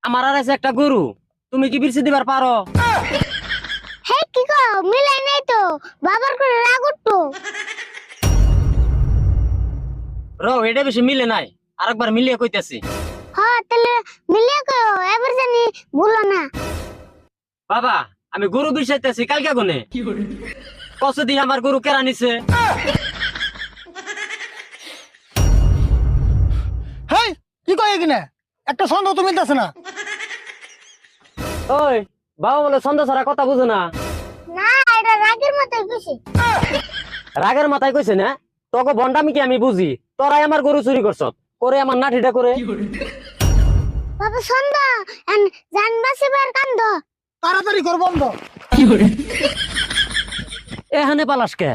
আমার আর আছে একটা গরু, তুমি কি বিরছি দিবার পারো? হে কি গো মিলাই নাই তো বাবার করে রাগ উঠতো। এটা বেশি মিলে নাই, আরেকবার মিলিয়ে কইতেছি। হ্যাঁ তাহলে মিলিয়ে কও, এবার জানি ভুলো না। বাবা, আমি গরু বিরসাইতেছি কালকে গুনে কত দিয়ে আমার গরু কেরা নিছে। হেই কি কয় এখানে একটা সন্দেহ তো মিলতেছে না। ওই বাবা বলে সন্ধ্যা ছাড়া কথা বুঝো না। না এটা রাগের মতোই কিছু। রাগের মাথায় কইছে না, তোকে বন্ডামি কি আমি বুঝি। তোরাই আমার গরু চুরি করছ, করে আমার নাঠিটা করে। বাবা সন্ধ্যা এন জান বাসিবার কান্দ। তাড়াতাড়ি কর বন্ধ। এখানে পালাস কে?